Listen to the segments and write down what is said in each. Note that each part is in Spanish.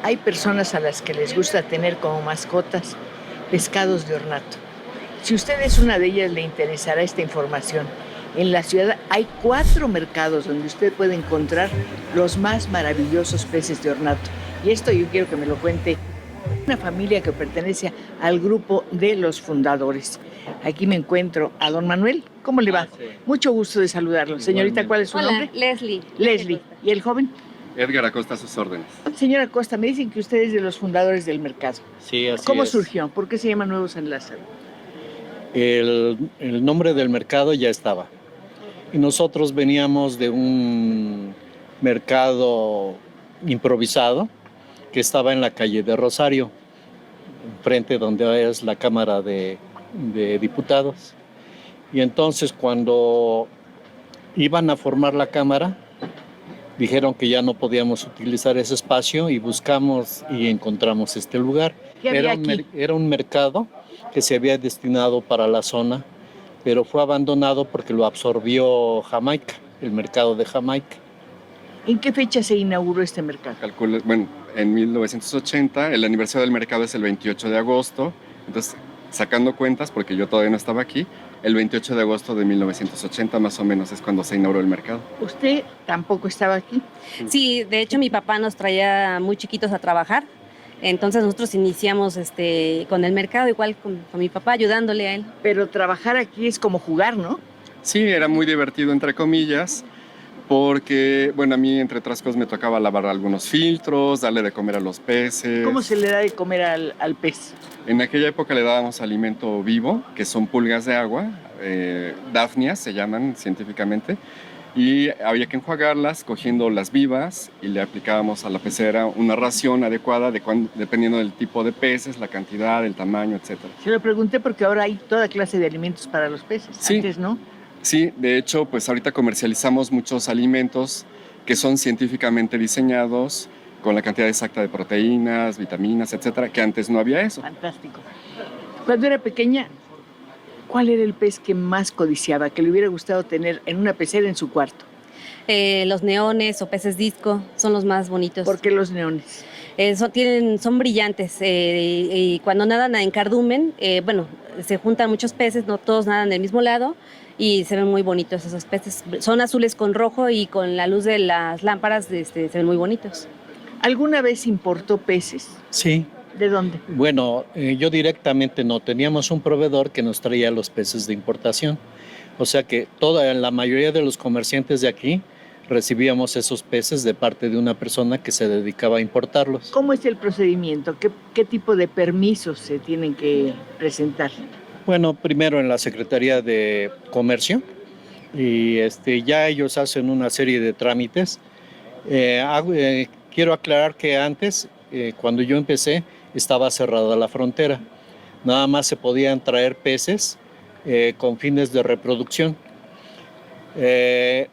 Hay personas a las que les gusta tener como mascotas pescados de ornato. Si usted es una de ellas, le interesará esta información. En la ciudad hay 4 mercados donde usted puede encontrar los más maravillosos peces de ornato. Y esto yo quiero que me lo cuente una familia que pertenece al grupo de los fundadores. Aquí me encuentro a don Manuel. ¿Cómo le va? Sí. Mucho gusto de saludarlo. Señorita, ¿cuál es su nombre? Leslie. Leslie. ¿Y el joven? Edgar Acosta a sus órdenes. Señora Costa, me dicen que usted es de los fundadores del mercado. Sí, así ¿Cómo es. surgió? ¿Por qué se llama Nuevo San Lázaro? El nombre del mercado ya estaba. Y nosotros veníamos de un mercado improvisado que estaba en la calle de Rosario, frente donde es la Cámara de Diputados. Y entonces cuando iban a formar la Cámara, dijeron que ya no podíamos utilizar ese espacio y buscamos y encontramos este lugar. ¿Qué había aquí? Era un mercado que se había destinado para la zona, pero fue abandonado porque lo absorbió Jamaica, el mercado de Jamaica. ¿En qué fecha se inauguró este mercado? Bueno, en 1980, el aniversario del mercado es el 28 de agosto, entonces sacando cuentas, porque yo todavía no estaba aquí, el 28 de agosto de 1980 más o menos es cuando se inauguró el mercado. ¿Usted tampoco estaba aquí? Sí, de hecho mi papá nos traía muy chiquitos a trabajar, entonces nosotros iniciamos con el mercado igual con mi papá ayudándole a él. Pero trabajar aquí es como jugar, ¿no? Sí, era muy divertido entre comillas, porque, bueno, a mí entre otras cosas me tocaba lavar algunos filtros, darle de comer a los peces. ¿Cómo se le da de comer al pez? En aquella época le dábamos alimento vivo, que son pulgas de agua, dafnias se llaman científicamente, y había que enjuagarlas cogiendo las vivas y le aplicábamos a la pecera una ración adecuada dependiendo del tipo de peces, la cantidad, el tamaño, etc. Se lo pregunté porque ahora hay toda clase de alimentos para los peces. Sí. Antes no. Sí, de hecho, pues ahorita comercializamos muchos alimentos que son científicamente diseñados con la cantidad exacta de proteínas, vitaminas, etcétera, que antes no había eso. Fantástico. Cuando era pequeña, ¿cuál era el pez que más codiciaba, que le hubiera gustado tener en una pecera en su cuarto? Los neones o peces disco son los más bonitos. ¿Por qué los neones? Son brillantes y cuando nadan en cardumen, se juntan muchos peces, no todos nadan del mismo lado y se ven muy bonitos esos peces. Son azules con rojo y con la luz de las lámparas se ven muy bonitos. ¿Alguna vez importó peces? Sí. ¿De dónde? Bueno, yo directamente no. Teníamos un proveedor que nos traía los peces de importación. O sea que la mayoría de los comerciantes de aquí recibíamos esos peces de parte de una persona que se dedicaba a importarlos. ¿Cómo es el procedimiento? ¿Qué tipo de permisos se tienen que presentar? Bueno, primero en la Secretaría de Comercio y ya ellos hacen una serie de trámites. Quiero aclarar que antes, cuando yo empecé, estaba cerrada la frontera. Nada más se podían traer peces con fines de reproducción.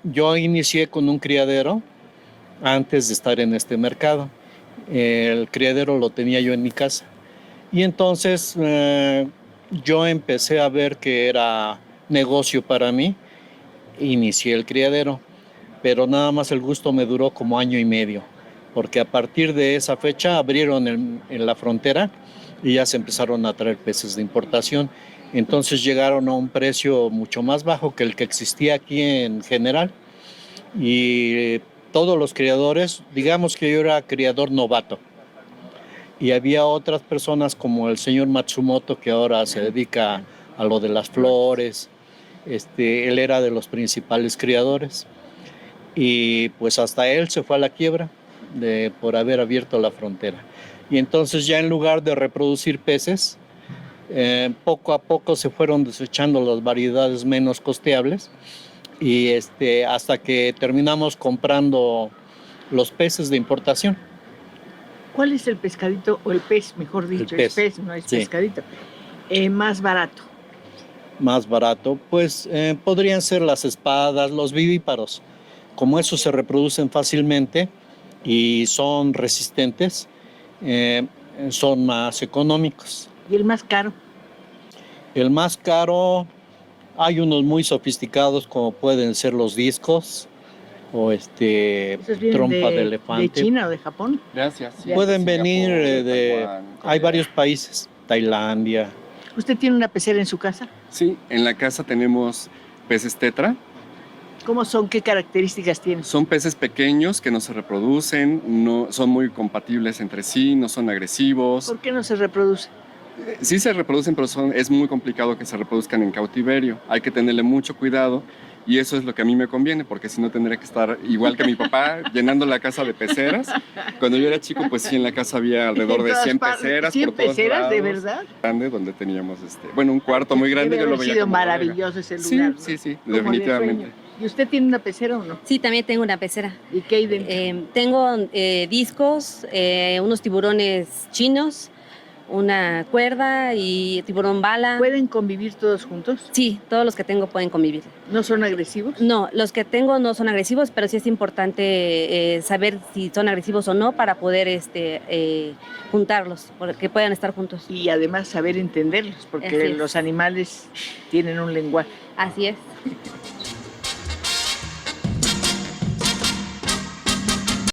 Yo inicié con un criadero antes de estar en este mercado. El criadero lo tenía yo en mi casa. Y entonces yo empecé a ver que era negocio para mí. Inicié el criadero, pero nada más el gusto me duró como año y medio, porque a partir de esa fecha abrieron en la frontera y ya se empezaron a traer peces de importación. Entonces llegaron a un precio mucho más bajo que el que existía aquí en general. Y todos los criadores, digamos que yo era criador novato. Y había otras personas como el señor Matsumoto, que ahora se dedica a lo de las flores. Él era de los principales criadores. Y pues hasta él se fue a la quiebra por haber abierto la frontera. Y entonces ya en lugar de reproducir peces, poco a poco se fueron desechando las variedades menos costeables y hasta que terminamos comprando los peces de importación. ¿Cuál es el pescadito, o el pez, mejor dicho? El pez. Es pez, no es Sí. pescadito. Más barato. Más barato, pues podrían ser las espadas, los vivíparos. Como esos se reproducen fácilmente y son resistentes, son más económicos. ¿Y el más caro? El más caro, hay unos muy sofisticados como pueden ser los discos, o ¿Esos vienen trompa de elefante. de China o de Japón? Gracias. sí. Pueden venir de... Taiwán, Hay Corea. varios países, Tailandia. ¿Usted tiene una pecera en su casa? Sí, en la casa tenemos peces tetra. ¿Cómo son? ¿Qué características tienen? Son peces pequeños que no se reproducen, no, son muy compatibles entre sí, no son agresivos. ¿Por qué no se reproduce? Sí se reproducen, pero es muy complicado que se reproduzcan en cautiverio. Hay que tenerle mucho cuidado y eso es lo que a mí me conviene, porque si no tendría que estar igual que mi papá llenando la casa de peceras. Cuando yo era chico, pues sí, en la casa había alrededor de 100 peceras. 100 por todos peceras, ¿de lados. verdad? Grande, donde teníamos un cuarto muy grande. Debe Yo lo haber veía sido como bodega. maravilloso ese Sí, lugar, ¿no? sí, sí, Como de definitivamente. sueño. ¿Y usted tiene una pecera o no? Sí, también tengo una pecera. ¿Y qué hay dentro? Tengo discos, unos tiburones chinos, una cuerda y tiburón bala. ¿Pueden convivir todos juntos? Sí, todos los que tengo pueden convivir. ¿No son agresivos? No, los que tengo no son agresivos, pero sí es importante saber si son agresivos o no para poder juntarlos, que puedan estar juntos. Y además saber entenderlos, porque Así es. los animales tienen un lenguaje. Así es.